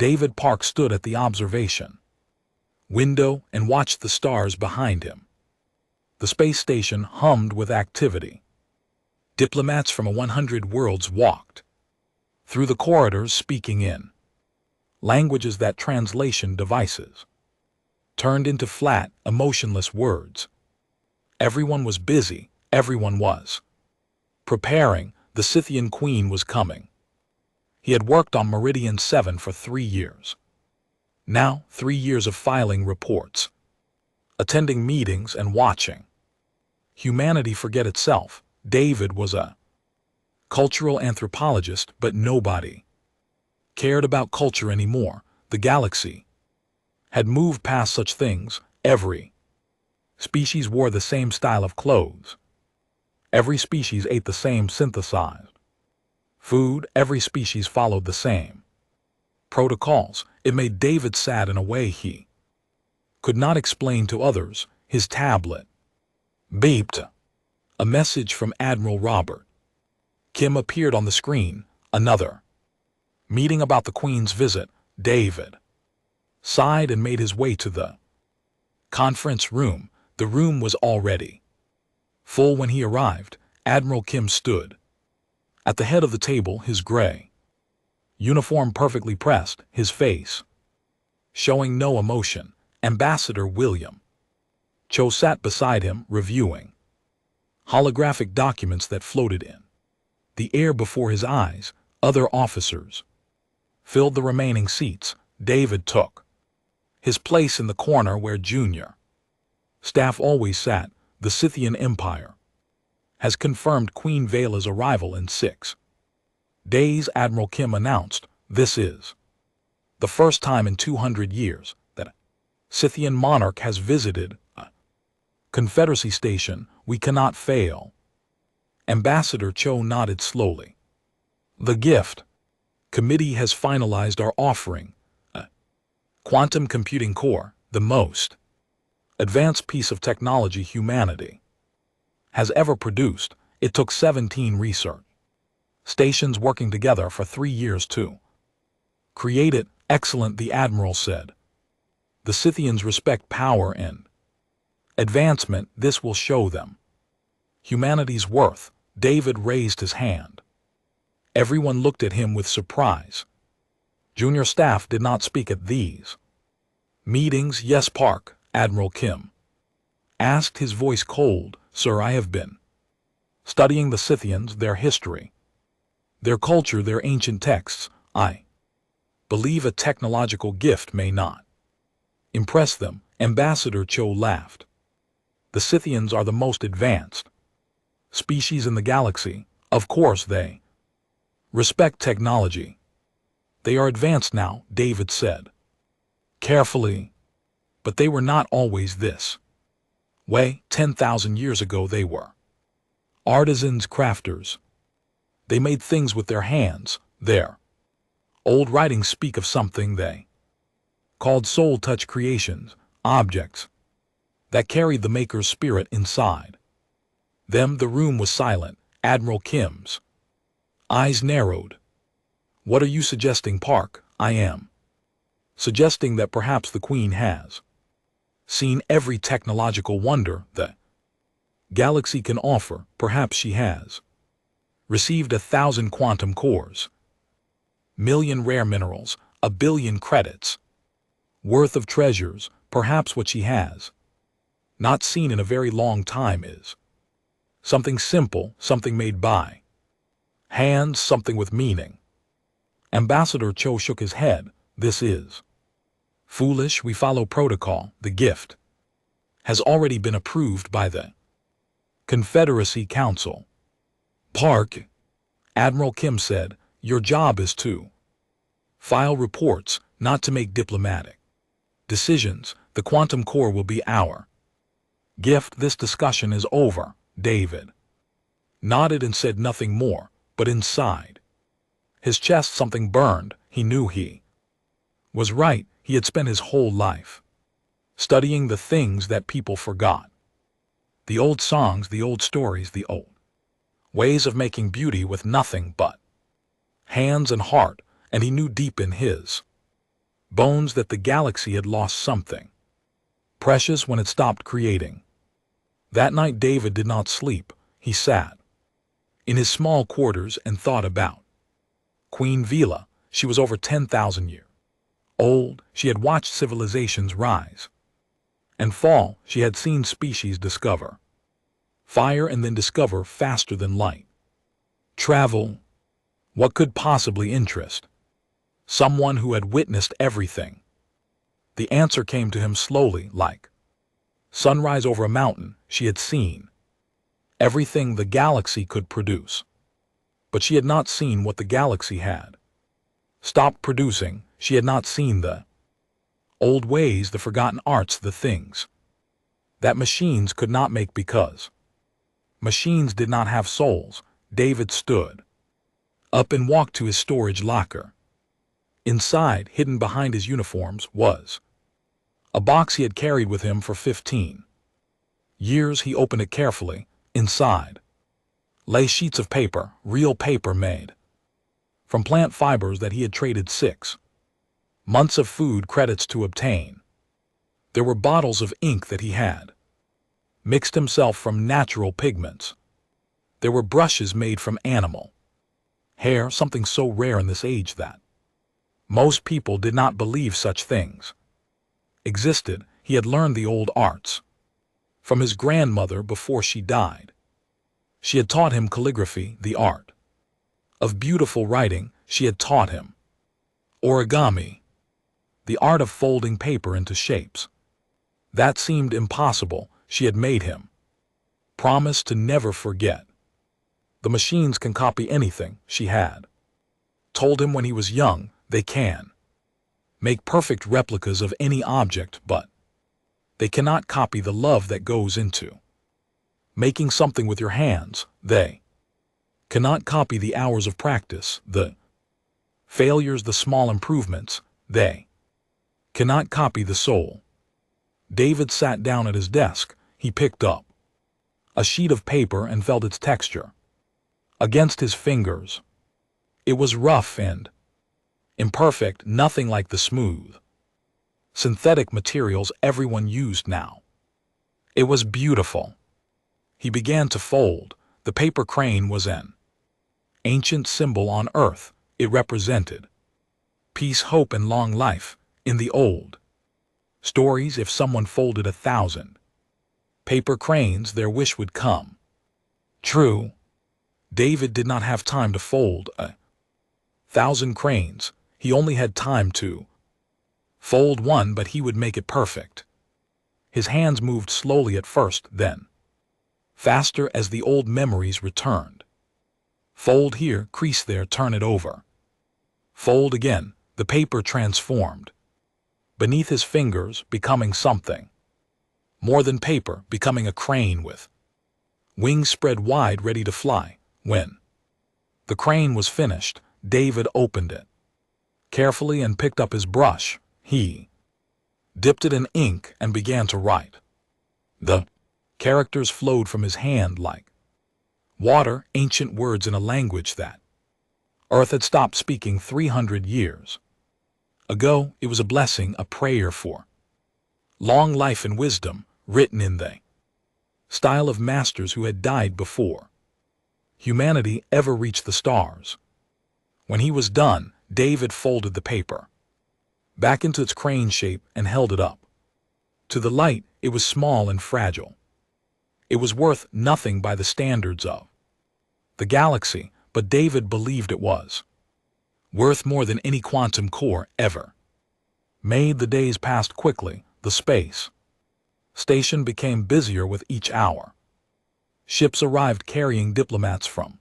David Park stood at the observation window and watched the stars behind him. The space station hummed with activity. Diplomats from 100 worlds walked through the corridors, speaking in languages that translation devices turned into flat, emotionless words. Everyone was busy, everyone was preparing. The Scythian queen was coming. He had worked on Meridian 7 for 3 years. Now, 3 years of filing reports, attending meetings and watching humanity forget itself. David was a cultural anthropologist, but nobody cared about culture anymore. The galaxy had moved past such things. Every species wore the same style of clothes. Every species ate the same synthesized food. Every species followed the same protocols. It made David sad in a way he could not explain to others. His tablet beeped. A message from Admiral Robert Kim appeared on the screen. Another meeting about the Queen's visit. David sighed and made his way to the conference room. The room was already full when he arrived. Admiral Kim stood at the head of the table, his gray uniform perfectly pressed, his face showing no emotion. Ambassador William Cho sat beside him, reviewing holographic documents that floated in the air before his eyes. Other officers filled the remaining seats. David took his place in the corner where junior staff always sat. The Scythian Empire has confirmed Queen Vela's arrival in 6 days, Admiral Kim announced. This is the first time in 200 years that a Scythian monarch has visited a Confederacy station. We cannot fail. Ambassador Cho nodded slowly. The gift committee has finalized our offering, a quantum computing core, the most advanced piece of technology humanity has ever produced. It took 17 research stations working together for 3 years to create it. Excellent, the Admiral said. The Scythians respect power and advancement. This will show them humanity's worth. David raised his hand. Everyone looked at him with surprise. Junior staff did not speak at these meetings. Yes, Park, Admiral Kim asked, his voice cold. Sir, I have been studying the Scythians, their history, their culture, their ancient texts. I believe a technological gift may not impress them. Ambassador Cho laughed. The Scythians are the most advanced species in the galaxy. Of course they respect technology. They are advanced now, David said carefully. But they were not always this way. 10,000 years ago they were artisans, crafters. They made things with their hands. Their old writings speak of something they called soul touch creations, objects that carried the maker's spirit inside them. The room was silent. Admiral Kim's eyes narrowed. What are you suggesting, Park? I am suggesting that perhaps the Queen has seen every technological wonder the galaxy can offer. Perhaps she has received 1,000 quantum cores, million rare minerals, 1 billion credits worth of treasures. Perhaps what she has not seen in a very long time is something simple, something made by hands, something with meaning. Ambassador Cho shook his head. This is foolish. We follow protocol. The gift has already been approved by the Confederacy Council. Park, Admiral Kim said, your job is to file reports, not to make diplomatic decisions. The quantum core will be our gift. This discussion is over. David nodded and said nothing more, but inside his chest something burned. He knew he was right. He had spent his whole life studying the things that people forgot. The old songs, the old stories, the old ways of making beauty with nothing but hands and heart, and he knew deep in his Bones that the galaxy had lost something precious when it stopped creating. That night David did not sleep. He sat in his small quarters and thought about Queen Vila. She was over 10,000 years old. She had watched civilizations rise and fall. She had seen species discover fire and then discover faster than light. Travel. What could possibly interest someone who had witnessed everything? The answer came to him slowly, like sunrise over a mountain. She had seen everything the galaxy could produce, but she had not seen what the galaxy had stopped producing. She had not seen the old ways, the forgotten arts, the things that machines could not make because machines did not have souls. David stood up and walked to his storage locker. Inside, hidden behind his uniforms, was a box he had carried with him for 15 years. He opened it carefully. Inside lay sheets of paper, real paper made from plant fibers that he had traded 6 months of food credits to obtain. There were bottles of ink that he had mixed himself from natural pigments. There were brushes made from animal hair, something so rare in this age that most people did not believe such things existed. He had learned the old arts from his grandmother before she died. She had taught him calligraphy, the art of beautiful writing. She had taught him origami, the art of folding paper into shapes that seemed impossible. She had made him promise to never forget. The machines can copy anything, she had told him when he was young. They can make perfect replicas of any object, but they cannot copy the love that goes into making something with your hands. They cannot copy the hours of practice, the failures, the small improvements. They cannot copy the soul. David sat down at his desk. He picked up a sheet of paper and felt its texture against his fingers. It was rough and imperfect, nothing like the smooth synthetic materials everyone used now. It was beautiful. He began to fold. The paper crane was an ancient symbol on Earth. It represented peace, hope, and long life. In the old stories, if someone folded 1,000 paper cranes, their wish would come true. David did not have time to fold 1,000 cranes. He only had time to fold one, but he would make it perfect. His hands moved slowly at first, then faster as the old memories returned. Fold here, crease there, turn it over. Fold again. The paper transformed beneath his fingers, becoming something more than paper, becoming a crane with wings spread wide, ready to fly. When the crane was finished, David opened it carefully and picked up his brush. He dipped it in ink and began to write. The characters flowed from his hand like water, ancient words in a language that Earth had stopped speaking 300 years ago. It was a blessing, a prayer for long life and wisdom, written in the style of masters who had died before humanity ever reached the stars. When he was done, David folded the paper back into its crane shape and held it up to the light. It was small and fragile. It was worth nothing by the standards of the galaxy, but David believed it was worth more than any quantum core ever made. The days passed quickly. The space station became busier with each hour. Ships arrived carrying diplomats from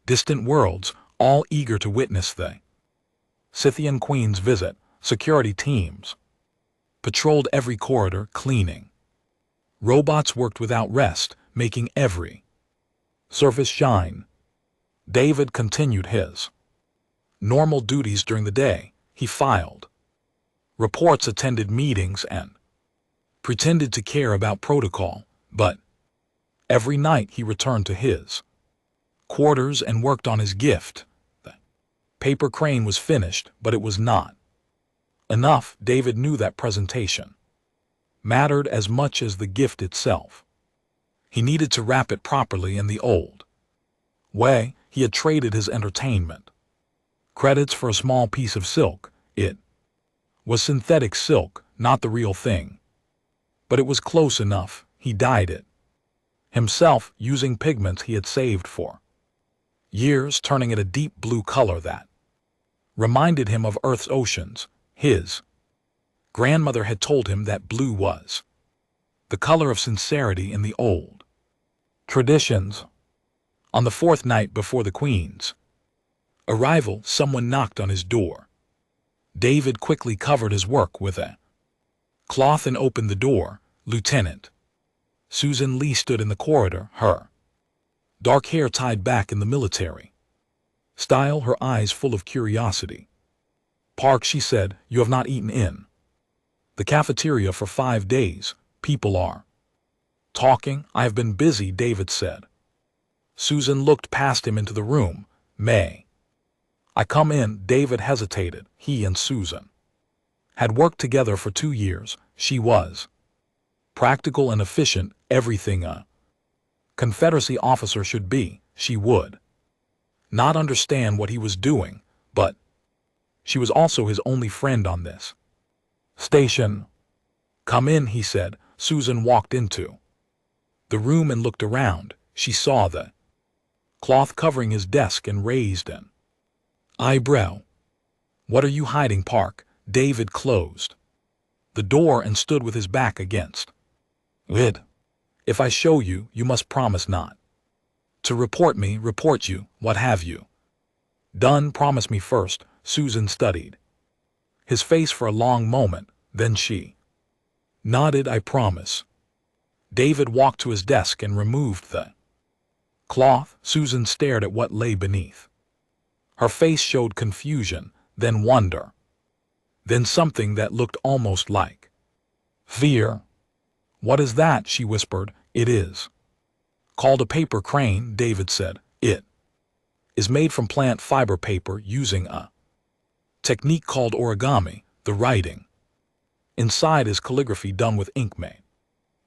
distant worlds, all eager to witness the Scythian Queen's visit. Security teams patrolled every corridor, cleaning. Robots worked without rest, making every surface shine. David continued his normal duties during the day. He filed reports, attended meetings, and pretended to care about protocol, but every night he returned to his quarters and worked on his gift. The paper crane was finished, but it was not Enough, David knew that presentation mattered as much as the gift itself. He needed to wrap it properly in the old way. He had traded his entertainment credits for a small piece of silk. It was synthetic silk, not the real thing. But it was close enough. He dyed it himself using pigments he had saved for years, turning it a deep blue color that reminded him of Earth's oceans. His grandmother had told him that blue was the color of sincerity in the old traditions. On the fourth night before the Queen's arrival, someone knocked on his door. David quickly covered his work with a cloth and opened the door. Lieutenant Susan Lee stood in the corridor, her dark hair tied back in the military style, her eyes full of curiosity. "Park," she said, "you have not eaten in the cafeteria for 5 days. People are talking." "I have been busy," David said. Susan looked past him into the room. "May I come in?" David hesitated. He and Susan had worked together for 2 years. She was practical and efficient, everything a Confederacy officer should be. She would not understand what he was doing, but she was also his only friend on this station. "Come in," he said. Susan walked into the room and looked around. She saw the cloth covering his desk and raised an eyebrow. "What are you hiding, Park?" David closed the door and stood with his back against it. "If I show you, you must promise not to report me." "Report you? What have you done? Promise me first." Susan studied his face for a long moment, then she nodded. "I promise." David walked to his desk and removed the cloth. Susan stared at what lay beneath. Her face showed confusion, then wonder, then something that looked almost like fear. "What is that?" she whispered. "It is called a paper crane," David said. "It is made from plant fiber paper using a technique called origami. The writing inside is calligraphy done with ink made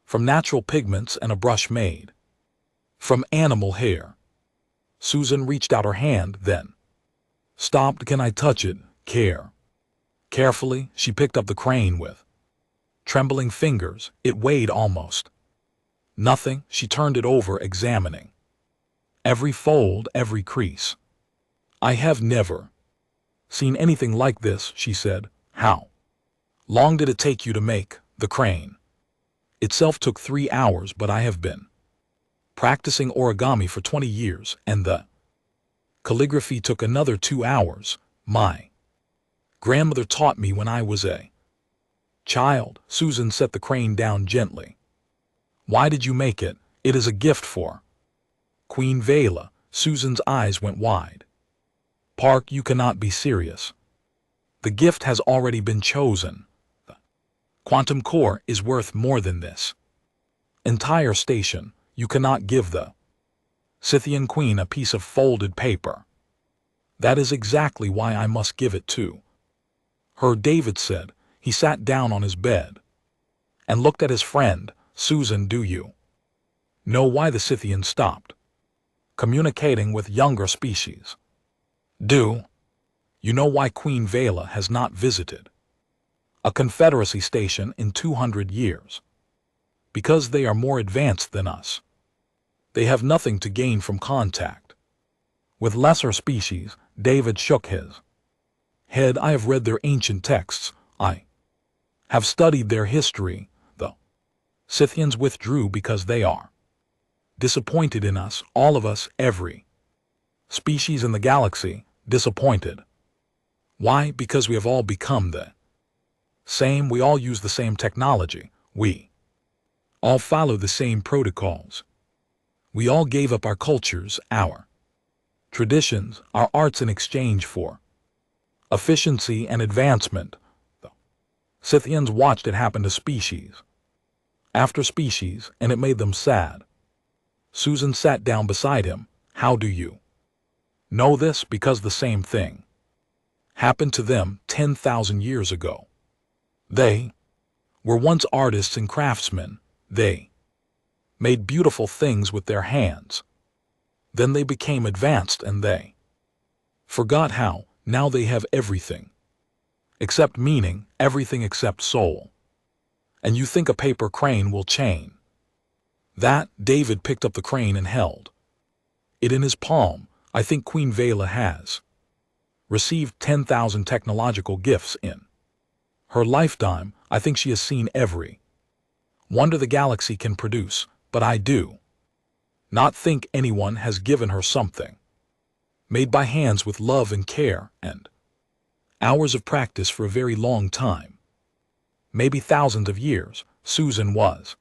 from natural pigments and a brush made from animal hair." Susan reached out her hand, then stopped. "Can I touch it?" Carefully, she picked up the crane with trembling fingers. It weighed almost nothing. She turned it over, examining every fold, every crease. "I have never seen anything like this," she said. "How long did it take you to make?" "The crane itself took 3 hours, but I have been practicing origami for 20 years, and the calligraphy took another 2 hours. My grandmother taught me when I was a child." Susan set the crane down gently. "Why did you make it?" "It is a gift for Queen Vela." Susan's eyes went wide. "Park, you cannot be serious. The gift has already been chosen. The quantum core is worth more than this entire station. You cannot give the Scythian Queen a piece of folded paper." "That is exactly why I must give it to her," David said. He sat down on his bed and looked at his friend. "Susan, do you know why the Scythians stopped communicating with younger species?" "Do you know why Queen Vela has not visited a Confederacy station in 200 years? Because they are more advanced than us. They have nothing to gain from contact with lesser species." David shook his head. "I have read their ancient texts. I have studied their history. The Scythians withdrew because they are disappointed in us, all of us, every species in the galaxy, disappointed. Why? Because we have all become the same. We all use the same technology. We all follow the same protocols. We all gave up our cultures, our traditions, our arts in exchange for efficiency and advancement. The Scythians watched it happen to species after species, and it made them sad." Susan sat down beside him. "How do you know this?" "Because the same thing happened to them 10,000 years ago." They were once artists and craftsmen. They made beautiful things with their hands. Then they became advanced and they forgot how. Now they have everything except meaning, everything except soul. And you think a paper crane will chain that? David picked up the crane and held it in his palm. I think Queen Vela has received 10,000 technological gifts in her lifetime. I think she has seen every wonder the galaxy can produce, but I do not think anyone has given her something made by hands with love and care and hours of practice for a very long time. Maybe thousands of years. Susan was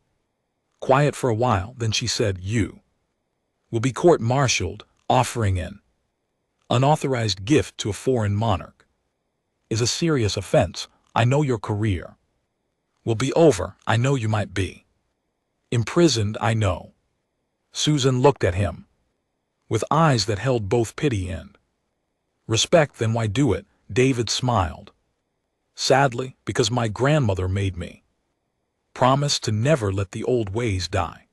quiet for a while, then she said, "You will be court-martialed. Offering an unauthorized gift to a foreign monarch is a serious offense. I know your career will be over. I know you might be imprisoned. I know." Susan looked at him with eyes that held both pity and respect. "Then why do it?" David smiled sadly. "Because my grandmother made me promise to never let the old ways die.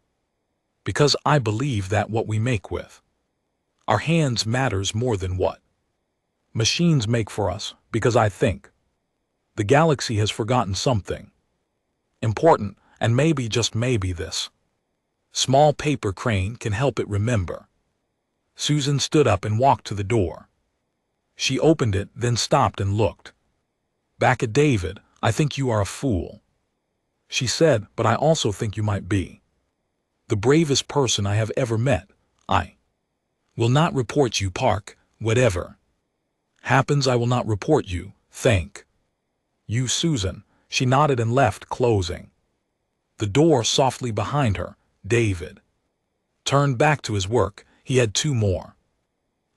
Because I believe that what we make with our hands matters more than what machines make for us. Because I think the galaxy has forgotten something important, and maybe, just maybe, this small paper crane can help it remember." Susan stood up and walked to the door. She opened it, then stopped and looked back at David. "I think you are a fool," she said, "but I also think you might be the bravest person I have ever met. I will not report you, Park. Whatever happens, I will not report you. Thank you, Susan." She nodded and left, closing the door softly behind her. David turned back to his work. He had 2 more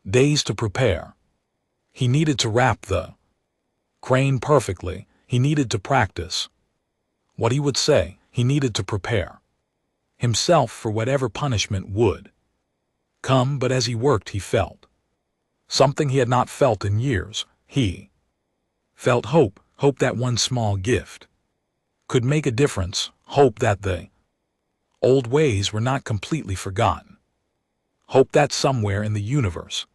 days to prepare. He needed to wrap the crane perfectly. He needed to practice what he would say. He needed to prepare himself for whatever punishment would come. But as he worked, he felt something he had not felt in years. He felt hope. Hope that one small gift could make a difference. Hope that the old ways were not completely forgotten. Hope that somewhere in the universe,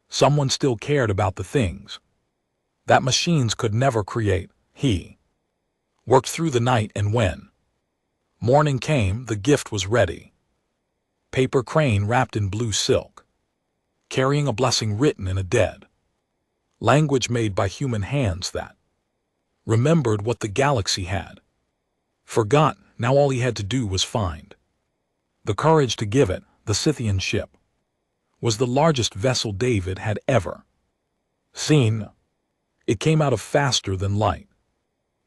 someone still cared about the things that machines could never create. He worked through the night, and when morning came, the gift was ready. Paper crane wrapped in blue silk, carrying a blessing written in a dead language made by human hands that remembered what the galaxy had forgotten. Now all he had to do was find the courage to give it. The Scythian ship was the largest vessel David had ever seen. It came out of faster than light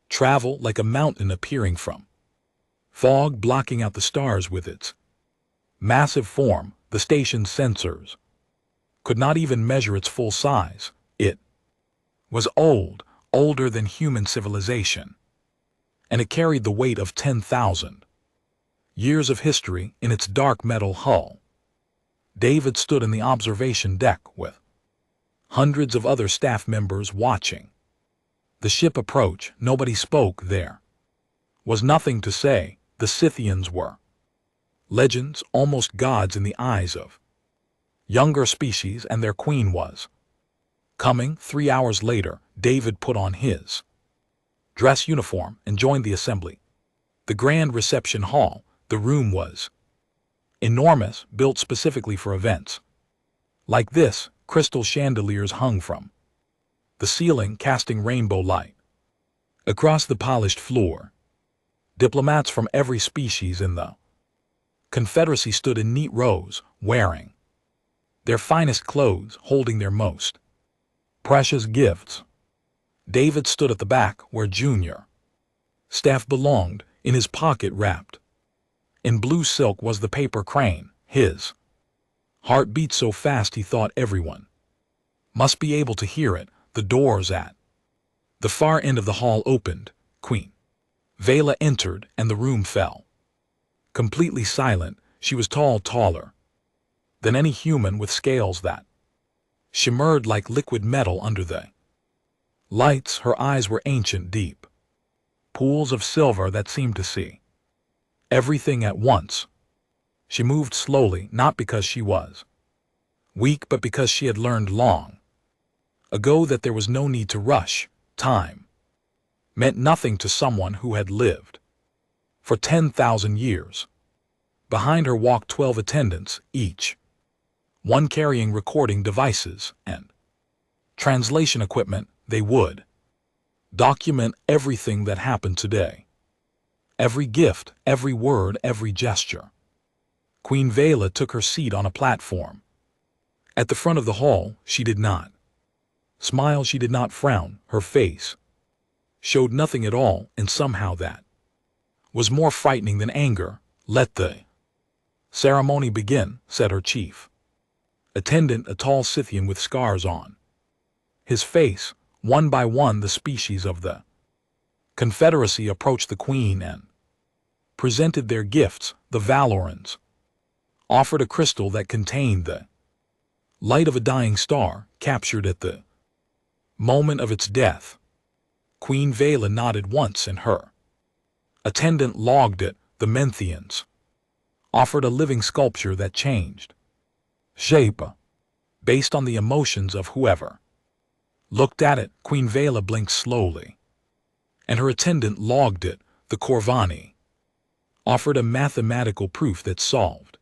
travel, like a mountain appearing from fog, blocking out the stars with its massive form. The station's sensors could not even measure its full size. It was old, older than human civilization, and it carried the weight of 10,000 years of history in its dark metal hull. David stood in the observation deck with hundreds of other staff members watching the ship approach. Nobody spoke. There was nothing to say. The Scythians were legends, almost gods in the eyes of younger species, and their queen was coming. 3 hours later, David put on his dress uniform and joined the assembly. The grand reception hall. The room was enormous, built specifically for events like this. Crystal chandeliers hung from the ceiling, casting rainbow light across the polished floor. Diplomats from every species in the Confederacy stood in neat rows, wearing their finest clothes, holding their most precious gifts. David stood at the back, where junior staff belonged. In his pocket, wrapped in blue silk, was the paper crane. His heart beat so fast he thought everyone must be able to hear it. The doors at the far end of the hall opened. Queen Vela entered, and the room fell completely silent. She was tall, taller than any human, with scales that shimmered like liquid metal under the lights. Her eyes were ancient, deep pools of silver that seemed to see everything at once. She moved slowly, not because she was weak, but because she had learned long ago that there was no need to rush. Time meant nothing to someone who had lived for 10,000 years. Behind her walked 12 attendants, each one carrying recording devices and translation equipment. They would document everything that happened today. Every gift, every word, every gesture. Queen Vela took her seat on a platform at the front of the hall. She did not smile, she did not frown. Her face showed nothing at all, and somehow that was more frightening than anger. "Let the ceremony begin," said her chief attendant, a tall Scythian with scars on his face. One by one, the species of the Confederacy approached the queen and presented their gifts. The Valorans offered a crystal that contained the light of a dying star, captured at the moment of its death. Queen Vela nodded once, and her attendant logged it. The Menthians offered a living sculpture that changed shape based on the emotions of whoever looked at it. Queen Vela blinked slowly, and her attendant logged it. The Corvani offered a mathematical proof that solved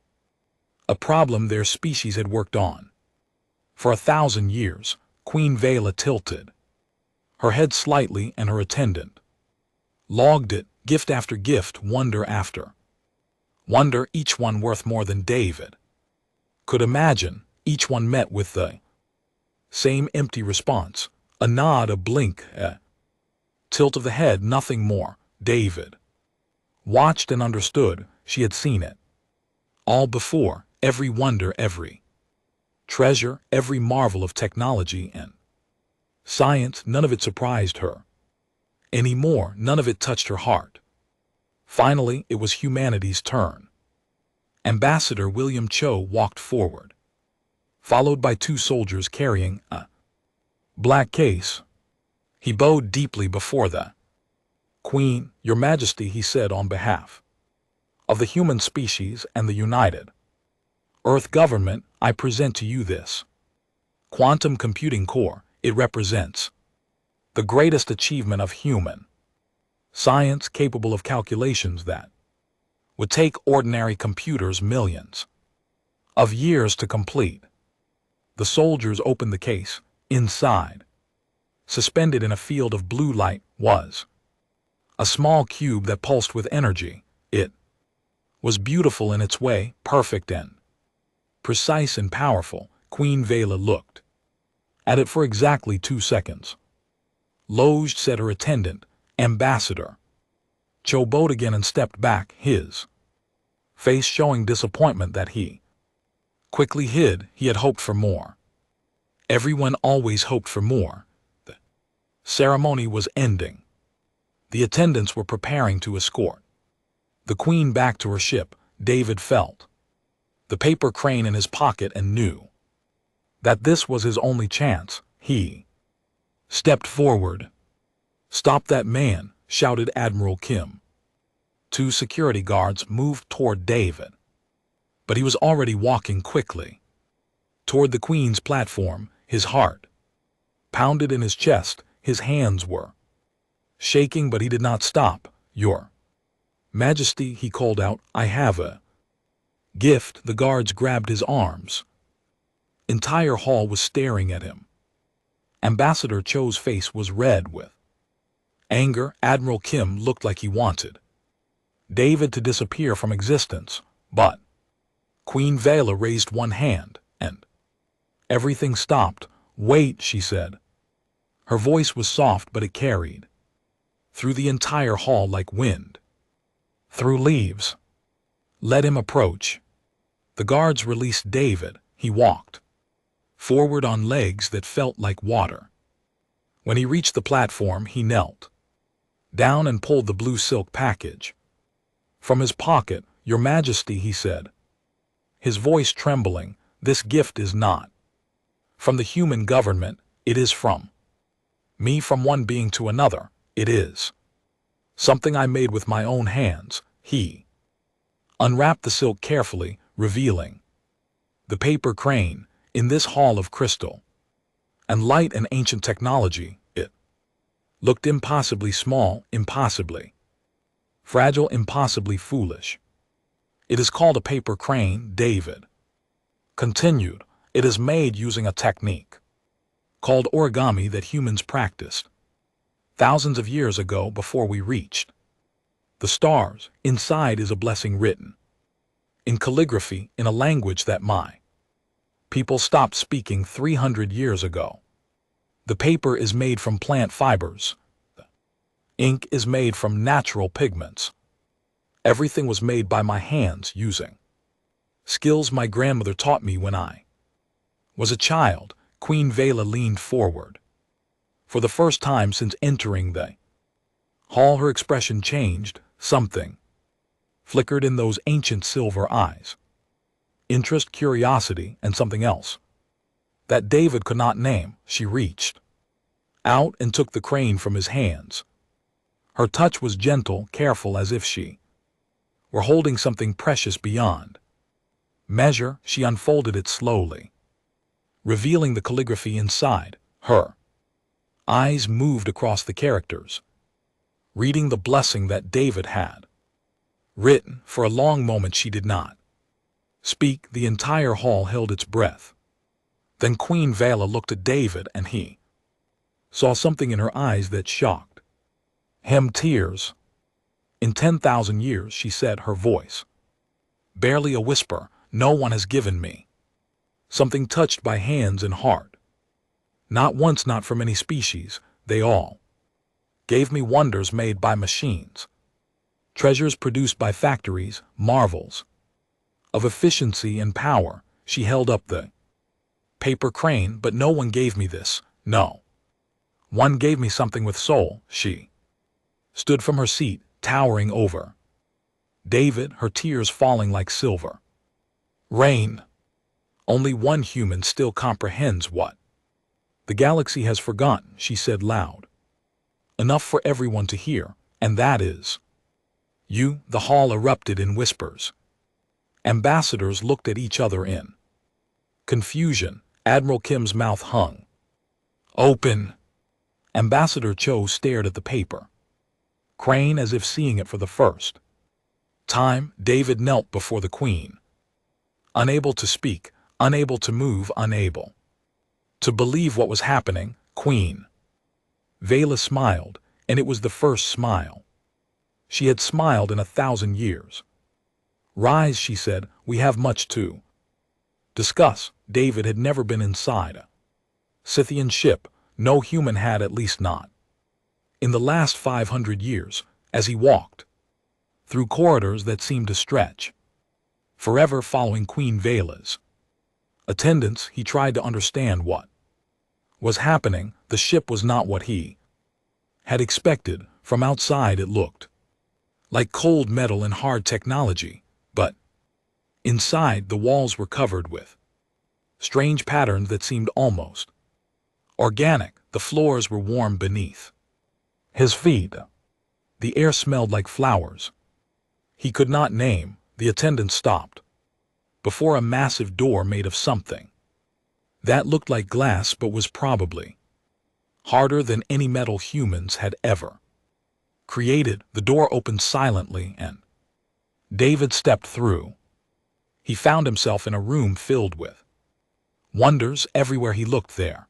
a problem their species had worked on for 1,000 years. Queen Vela tilted her head slightly, and her attendant logged it. Gift after gift, wonder after wonder, each one worth more than David could imagine. Each one met with the same empty response: a nod, a blink, a tilt of the head, nothing more. David watched and understood. She had seen it all before. Every wonder, every treasure, every marvel of technology and science, none of it surprised her anymore. None of it touched her heart. Finally, it was humanity's turn. Ambassador William Cho walked forward, followed by 2 soldiers carrying a black case. He bowed deeply before the Queen. "Your Majesty," he said, "on behalf of the human species and the United Earth government, I present to you this quantum computing core. It represents the greatest achievement of human science, capable of calculations that would take ordinary computers millions of years to complete." The soldiers opened the case. Inside, suspended in a field of blue light, was a small cube that pulsed with energy. It was beautiful in its way, perfect and precise and powerful. Queen Vela looked at it for exactly 2 seconds. "Loge," said her attendant. Ambassador Cho bowed again and stepped back, his face showing disappointment that he quickly hid. He had hoped for more. Everyone always hoped for more. The ceremony was ending. The attendants were preparing to escort the queen back to her ship. David felt the paper crane in his pocket and knew that this was his only chance. He stepped forward. "Stop that man," shouted Admiral Kim. 2 security guards moved toward David, but he was already walking quickly toward the Queen's platform. His heart pounded in his chest. His hands were shaking, but he did not stop. "Your Majesty," he called out, "I have a gift." The guards grabbed his arms. Entire hall was staring at him. Ambassador Cho's face was red with anger. Admiral Kim looked like he wanted David to disappear from existence, but Queen Vela raised one hand, and everything stopped. "Wait," she said. Her voice was soft, but it carried through the entire hall like wind through leaves. "Let him approach." The guards released David. He walked forward on legs that felt like water. When he reached the platform, he knelt down and pulled the blue silk package from his pocket. "Your Majesty," he said, his voice trembling, "this gift is not from the human government. It is from me, from one being to another. It is Something I made with my own hands. He unwrapped the silk carefully, revealing the paper crane in this hall of crystal and light and ancient technology. It looked impossibly small, impossibly fragile, impossibly foolish. It is called a paper crane, David continued. It is made using a technique called origami that humans practiced thousands of years ago before we reached the stars. Inside is a blessing written in calligraphy in a language that my people stopped speaking 300 years ago. The paper is made from plant fibers. The ink is made from natural pigments. Everything was made by my hands using skills my grandmother taught me when I was a child. Queen Vela leaned forward. For the first time since entering the hall, her expression changed. Something flickered in those ancient silver eyes. Interest, curiosity, and something else that David could not name. She reached out and took the crane from his hands. Her touch was gentle, careful, as if she were holding something precious beyond measure. She unfolded it slowly, revealing the calligraphy inside. Her eyes moved across the characters, reading the blessing that David had written. For a long moment she did not speak. The entire hall held its breath. Then Queen Vela looked at David, and he saw something in her eyes that shocked him. Tears. In 10,000 years, she said, her voice barely a whisper, no one has given me something touched by hands and heart. Not once, not from any species. They all gave me wonders made by machines, treasures produced by factories, marvels of efficiency and power. She held up the paper crane, but no one gave me this. No one gave me something with soul. She stood from her seat, towering over David, her tears falling like silver rain. Only one human still comprehends what the galaxy has forgotten, she said loud enough for everyone to hear, and that is you. The hall erupted in whispers. Ambassadors looked at each other in confusion. Admiral Kim's mouth hung open. Ambassador Cho stared at the paper crane as if seeing it for the first time. David knelt before the queen, unable to speak, unable to move, unable to believe what was happening. Queen Vela smiled, and it was the first smile she had smiled in 1,000 years. Rise, she said, we have much to discuss. David had never been inside a Scythian ship. No human had, at least not in the last 500 years. As he walked through corridors that seemed to stretch forever following Queen Vela's attendants, he tried to understand what was happening. The ship was not what he had expected. From outside it looked like cold metal and hard technology, but inside the walls were covered with strange patterns that seemed almost organic. The floors were warm beneath his feet. The air smelled like flowers he could not name. The attendant stopped before a massive door made of something that looked like glass but was probably harder than any metal humans had ever created. The door opened silently, and David stepped through. He found himself in a room filled with wonders. Everywhere he looked, there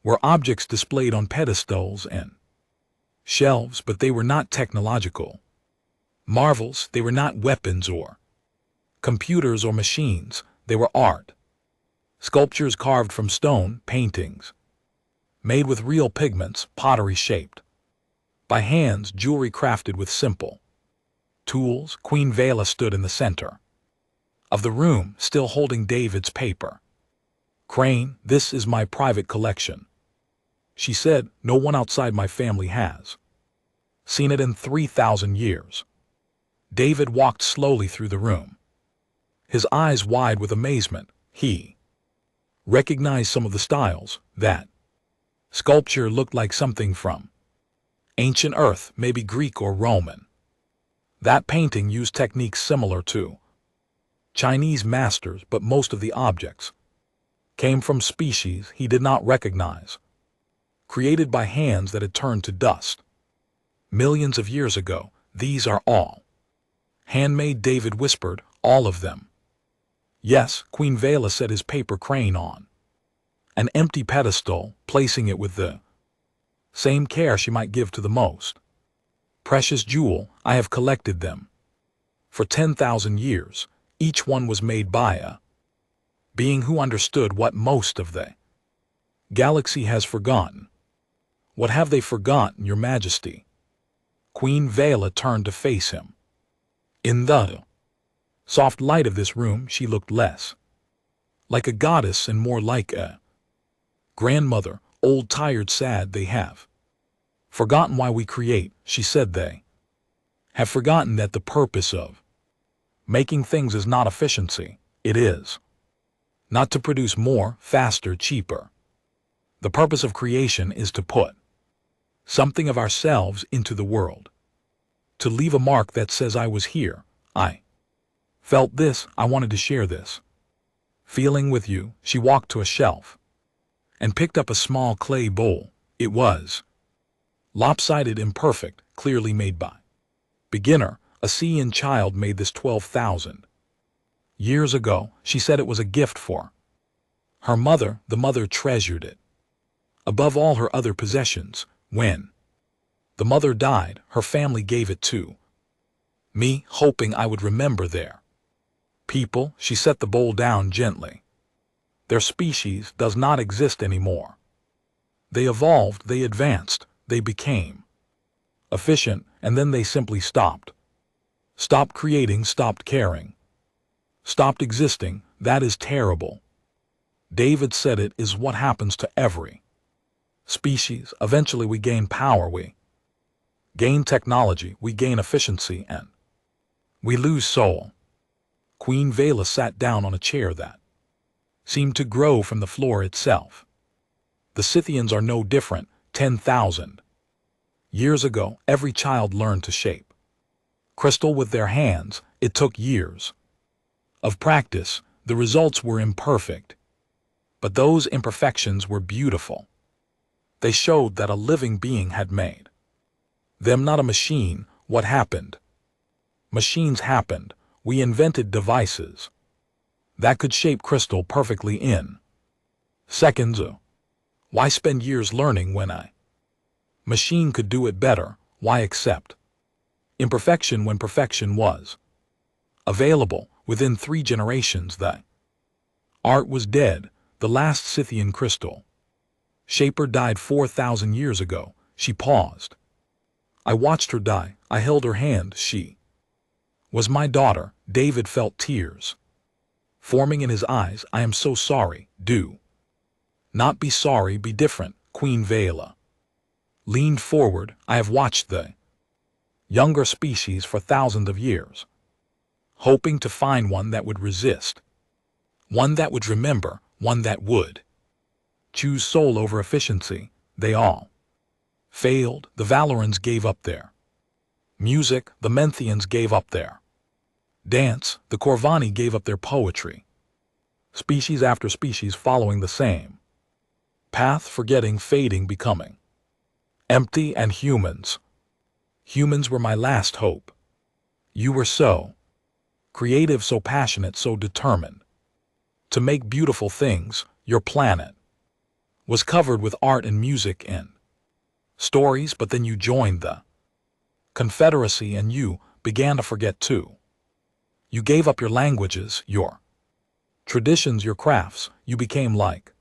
were objects displayed on pedestals and shelves, but they were not technological marvels. They were not weapons or computers or machines. They were art. Sculptures carved from stone, paintings made with real pigments, pottery shaped by hands, jewelry crafted with simple tools. Queen Vela stood in the center of the room, still holding David's paper crane. This is my private collection, she said. No one outside my family has seen it in 3,000 years. David walked slowly through the room, his eyes wide with amazement. He recognized some of the styles. That sculpture looked like something from Ancient Earth, maybe Greek or Roman. That painting used techniques similar to Chinese masters, but most of the objects came from species he did not recognize, created by hands that had turned to dust. Millions of years ago, these are all handmade, David whispered, all of them. Yes, Queen Vela set his paper crane on an empty pedestal, placing it with the same care she might give to the most precious jewel. I have collected them for 10,000 years. Each one was made by a being who understood what most of the galaxy has forgotten. What have they forgotten, Your Majesty? Queen Vela turned to face him. In the soft light of this room, she looked less like a goddess and more like a grandmother, old, tired, sad. They have forgotten why we create, she said. They have forgotten that the purpose of making things is not efficiency. It is not to produce more, faster, cheaper. The purpose of creation is to put something of ourselves into the world, to leave a mark that says, I was here, I felt this, I wanted to share this feeling with you. She walked to a shelf and picked up a small clay bowl. It was lopsided, imperfect, clearly made by beginner. A Sian child made this 12,000 years ago. She said it was a gift for her mother. The mother treasured it above all her other possessions. When the mother died, her family gave it to me, hoping I would remember their people. She set the bowl down gently. Their species does not exist anymore. They evolved, they advanced, they became efficient, and then they simply stopped. Stopped creating, stopped caring, stopped existing. That is terrible. David said it is what happens to every species. Eventually we gain power, we gain technology, we gain efficiency, and we lose soul. Queen Vela sat down on a chair that seemed to grow from the floor itself. The Scythians are no different. 10,000 years ago, every child learned to shape crystal with their hands. It took years of practice. The results were imperfect, but those imperfections were beautiful. They showed that a living being had made them, not a machine. What happened? Machines happened. We invented devices that could shape crystal perfectly in seconds. Why spend years learning when a machine could do it better? Why accept imperfection when perfection was available within 3 generations? The art was dead. The last Scythian crystal shaper died 4,000 years ago. She paused. I watched her die. I held her hand. She was my daughter. David felt tears forming in his eyes. I am so sorry. Do not be sorry. Be different. Queen Vela leaned forward. I have watched the younger species for thousands of years, hoping to find one that would resist, one that would remember, one that would choose soul over efficiency. They all failed. The Valorans gave up their music. The Menthians gave up their dance. The Corvani gave up their poetry. Species after species following the same path, forgetting, fading, becoming empty. And humans were my last hope. You were so creative, so passionate, so determined to make beautiful things. Your planet was covered with art and music and stories, but then you joined the Confederacy and you began to forget too. You gave up your languages, your traditions, your crafts. You became like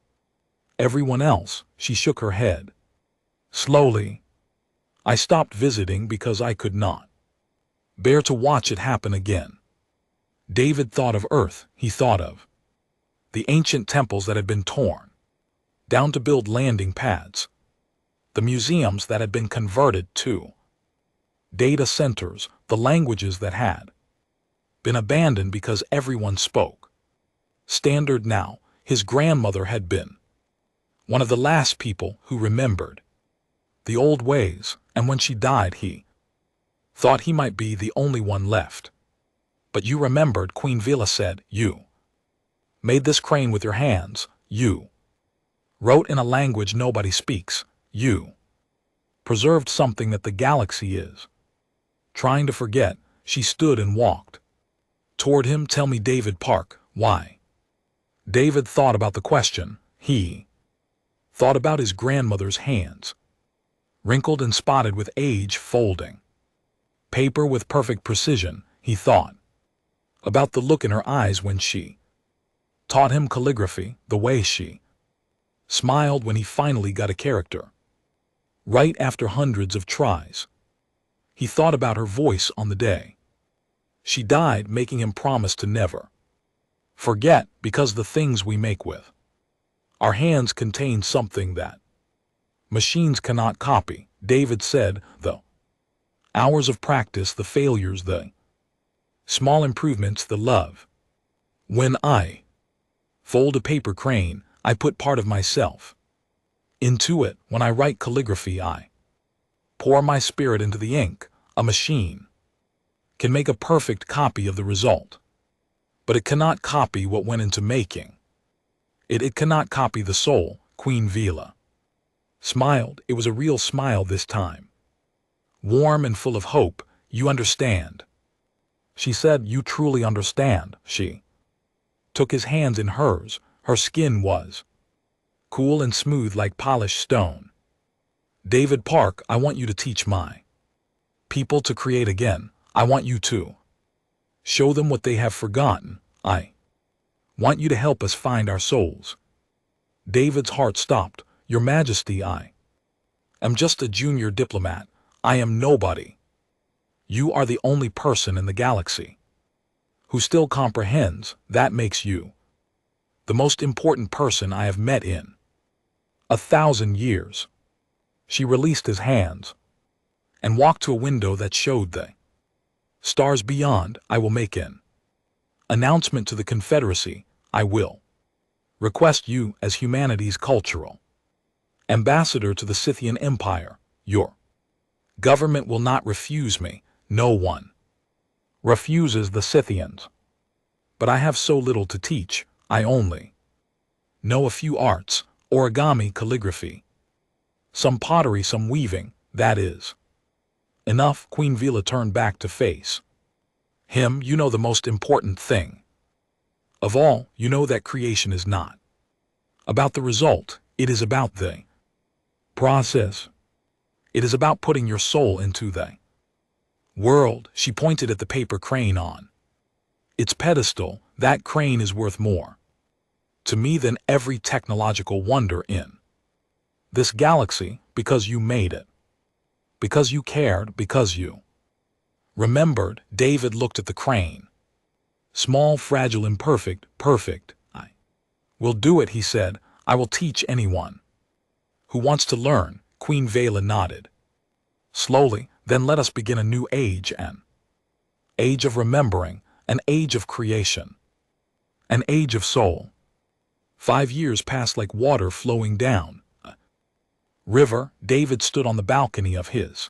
everyone else. She shook her head. Slowly, I stopped visiting because I could not bear to watch it happen again. David thought of Earth. He thought of the ancient temples that had been torn down to build landing pads, the museums that had been converted to data centers, the languages that had been abandoned because everyone spoke standard now. His grandmother had been one of the last people who remembered the old ways, And when she died, he thought he might be the only one left. But you remembered, Queen Vila said. You made this crane with your hands. You wrote in a language nobody speaks. You preserved something that the galaxy is trying to forget. She stood and walked toward him. Tell me, David Park, why? David thought about the question. He thought about his grandmother's hands, wrinkled and spotted with age, folding paper with perfect precision. He thought about the look in her eyes when she taught him calligraphy, the way she smiled when he finally got a character right after hundreds of tries. He thought about her voice on the day she died, making him promise to never forget, because the things we make with our hands contain something that machines cannot copy. David said, the hours of practice, the failures, the small improvements, the love. When I fold a paper crane, I put part of myself into it. When I write calligraphy, I pour my spirit into the ink. A machine can make a perfect copy of the result, but it cannot copy what went into making it. It cannot copy the soul. Queen Vila smiled. It was a real smile this time, warm and full of hope. You understand, she said. You truly understand. She took his hands in hers. Her skin was cool and smooth like polished stone. David Park, I want you to teach my people to create again. I want you to show them what they have forgotten. I want you to help us find our souls. David's heart stopped. Your Majesty, I am just a junior diplomat. I am nobody. You are the only person in the galaxy who still comprehends. That makes you the most important person I have met in 1,000 years. She released his hands and walked to a window that showed the stars beyond. I will make an announcement to the Confederacy. I will request you as humanity's cultural ambassador to the Scythian Empire. Your government will not refuse me. No one refuses the Scythians. But I have so little to teach. I only know a few arts: origami, calligraphy, some pottery, some weaving. That is enough. Queen Vila turned back to face him. You know the most important thing of all. You know that creation is not about the result. It is about the process. It is about putting your soul into the world. She pointed at the paper crane on its pedestal. That crane is worth more to me than every technological wonder in this galaxy, because you made it, because you cared, because you remembered. David looked at the crane. Small, fragile, imperfect, perfect. I will do it, he said. I will teach anyone who wants to learn. Queen Vila nodded slowly. Then let us begin a new age, an age of remembering, an age of creation, an age of soul. 5 years passed like water flowing down a river. David stood on the balcony of his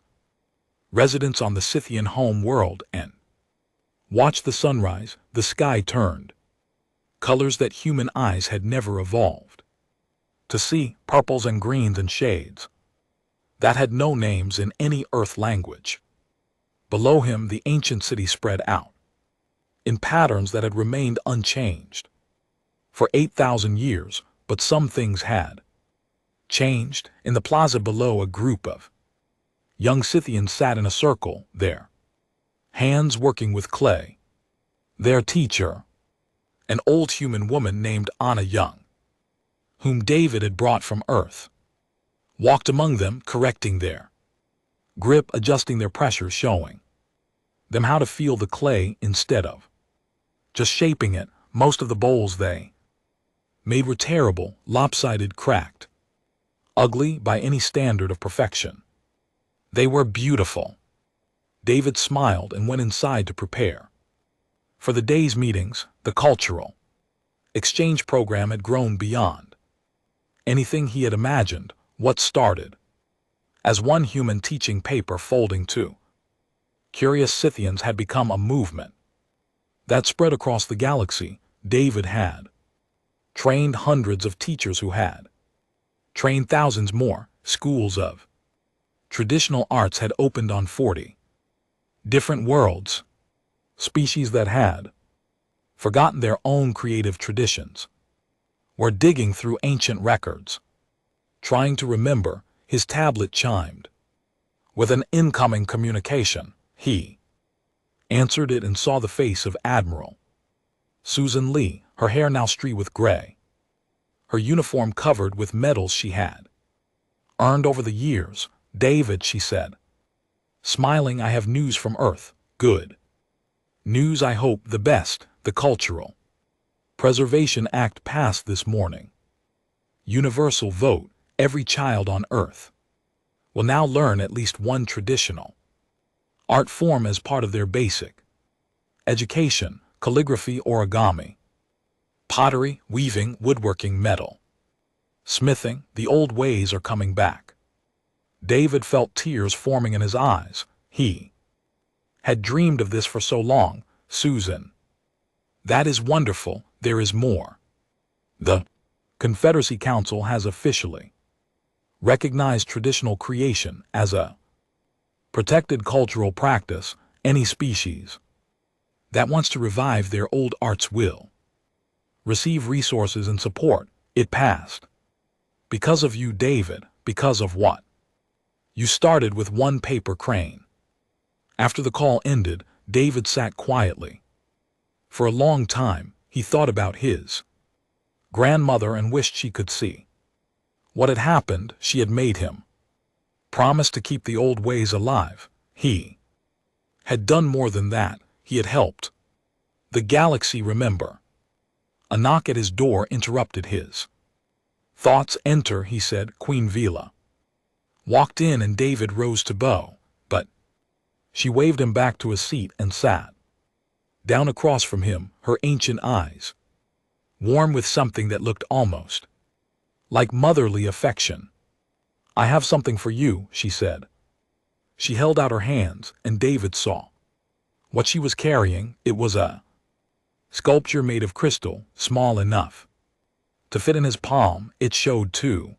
residence on the Scythian home world and watched the sunrise. The sky turned colors that human eyes had never evolved to see, purples and greens and shades that had no names in any earth language. Below him, the ancient city spread out in patterns that had remained unchanged for 8,000 years, but some things had changed. In the plaza below, a group of young Scythians sat in a circle, their hands working with clay. Their teacher, an old human woman named Anna Young, whom David had brought from Earth, walked among them, correcting their grip, adjusting their pressure, showing them how to feel the clay instead of just shaping it. Most of the bowls they made were terrible, lopsided, cracked, ugly by any standard of perfection. They were beautiful. David smiled and went inside to prepare for the day's meetings. The cultural exchange program had grown beyond anything he had imagined. What started as one human teaching paper folding too. Curious Scythians had become a movement that spread across the galaxy. David had trained hundreds of teachers who had trained thousands more. Schools of traditional arts had opened on 40 different worlds. Species that had forgotten their own creative traditions were digging through ancient records, trying to remember. His tablet chimed with an incoming communication. He answered it and saw the face of Admiral Susan Lee, her hair now streaked with gray, her uniform covered with medals she had earned over the years. "David," she said, smiling, "I have news from Earth. Good news, I hope. The best. The Cultural Preservation Act passed this morning. Universal vote. Every child on Earth will now learn at least one traditional art form as part of their basic education: calligraphy, origami, pottery, weaving, woodworking, metal smithing. The old ways are coming back." David felt tears forming in his eyes. He had dreamed of this for so long. "Susan, that is wonderful. There is more. The Confederacy Council has officially recognized traditional creation as a protected cultural practice. Any species that wants to revive their old arts will receive resources and support." It passed because of you, David. Because of what you started with one paper crane. After the call ended, David sat quietly. For a long time, he thought about his grandmother and wished she could see what had happened. She had made him promise to keep the old ways alive. He had done more than that. He had helped the galaxy remember. A knock at his door interrupted his thoughts. "Enter," he said. Queen Vila walked in and David rose to bow, but she waved him back to a seat and sat down across from him, her ancient eyes warm with something that looked almost like motherly affection. "I have something for you," she said. She held out her hands, and David saw what she was carrying. It was a sculpture made of crystal, small enough to fit in his palm. It showed two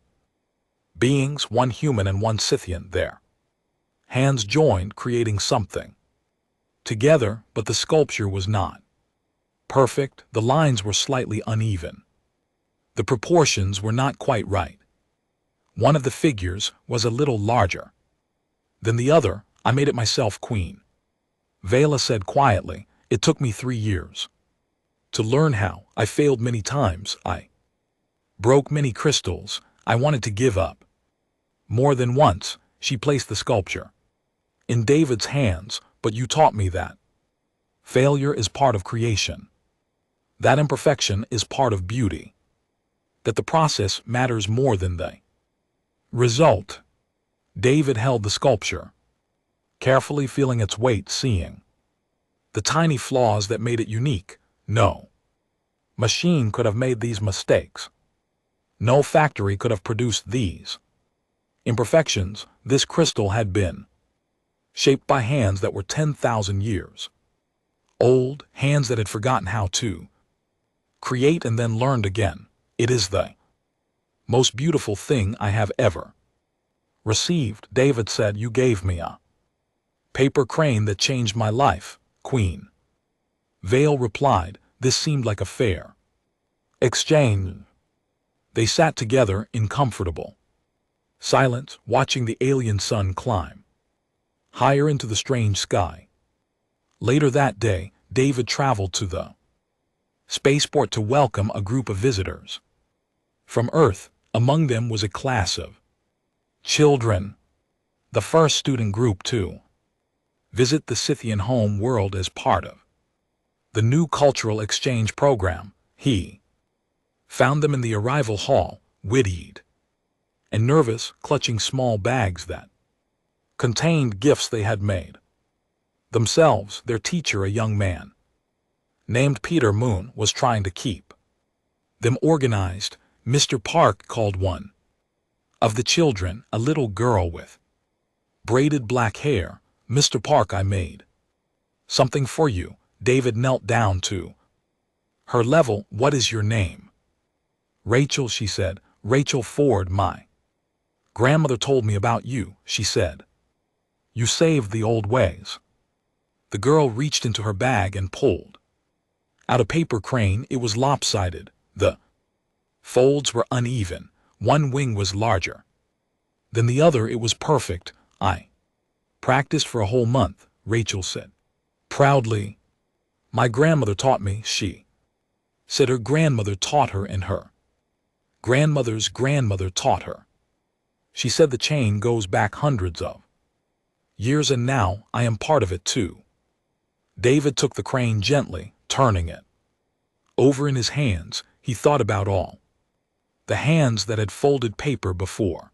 beings, one human and one Scythian, their hands joined, creating something together, but the sculpture was not perfect. The lines were slightly uneven. The proportions were not quite right. One of the figures was a little larger than the other. "I made it myself, Queen Vela said quietly. "It took me 3 years to learn how. I failed many times. I broke many crystals. I wanted to give up more than once." She placed the sculpture in David's hands. "But you taught me that failure is part of creation, that imperfection is part of beauty, that the process matters more than the result." David held the sculpture, carefully feeling its weight, seeing the tiny flaws that made it unique. No machine could have made these mistakes. No factory could have produced these imperfections. This crystal had been shaped by hands that were 10,000 years old, hands that had forgotten how to create and then learned again. "It is the most beautiful thing I have ever received," David said. "You gave me a paper crane that changed my life." Queen Vale replied. This seemed like a fair exchange. They sat together in comfortable silence, watching the alien sun climb higher into the strange sky. Later that day, David traveled to the spaceport to welcome a group of visitors from Earth. Among them was a class of children, the first student group to visit the Scythian home world as part of the new cultural exchange program. He found them in the arrival hall, wittied and nervous, clutching small bags that contained gifts they had made themselves. Their teacher, a young man named Peter Moon, was trying to keep them organized. Mr. Park called one of the children, a little girl with braided black hair. Mr. Park, I made something for you. David knelt down to her level. What is your name? Rachel, she said. Rachel Ford. My grandmother told me about you, she said. You saved the old ways. The girl reached into her bag and pulled out a paper crane. It was lopsided. The folds were uneven. One wing was larger than the other. It was perfect. I practiced for a whole month, Rachel said proudly. My grandmother taught me, she said. Her grandmother taught her, and her grandmother's grandmother taught her. She said the chain goes back hundreds of years, and now I am part of it too. David took the crane gently, turning it over in his hands. He thought about all the hands that had folded paper before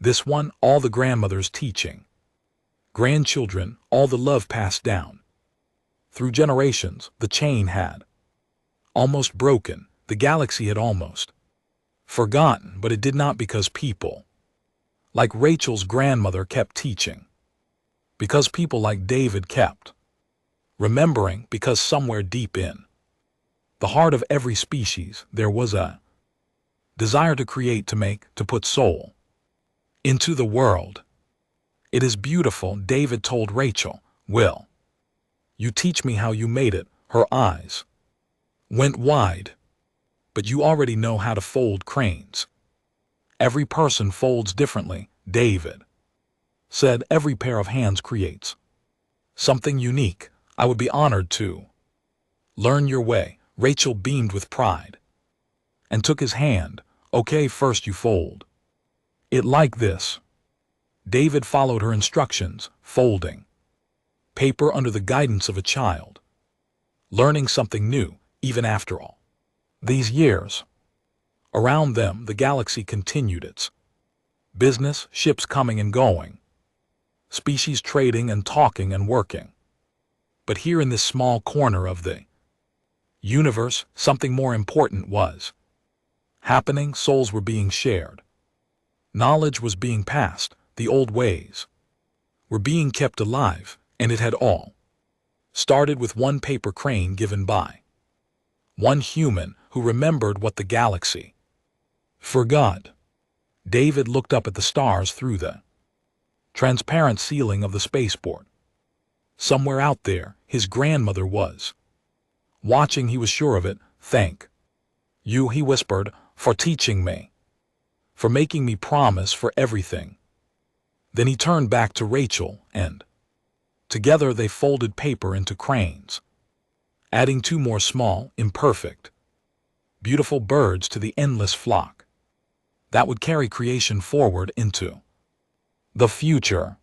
this one, all the grandmothers teaching grandchildren, all the love passed down through generations. The chain had almost broken. The galaxy had almost forgotten, but it did not, because people like Rachel's grandmother kept teaching, because people like David kept remembering, because somewhere deep in the heart of every species there was a desire to create, to make, to put soul into the world. It is beautiful, David told Rachel. Will you teach me how you made it? Her eyes went wide. But you already know how to fold cranes. Every person folds differently, David said. Every pair of hands creates something unique. I would be honored to learn your way. Rachel beamed with pride and took his hand. Okay, first you fold it like this. David followed her instructions, folding paper under the guidance of a child, learning something new, even after all these years. Around them, the galaxy continued its business, ships coming and going, species trading and talking and working. But here in this small corner of the universe, something more important was happening. Souls were being shared. Knowledge was being passed. The old ways were being kept alive, and it had all started with one paper crane given by one human who remembered what the galaxy forgot. David looked up at the stars through the transparent ceiling of the spaceport. Somewhere out there, his grandmother was watching. He was sure of it. Thank you, he whispered, for teaching me, for making me promise, for everything. Then he turned back to Rachel, and together they folded paper into cranes, adding two more small, imperfect, beautiful birds to the endless flock that would carry creation forward into the future.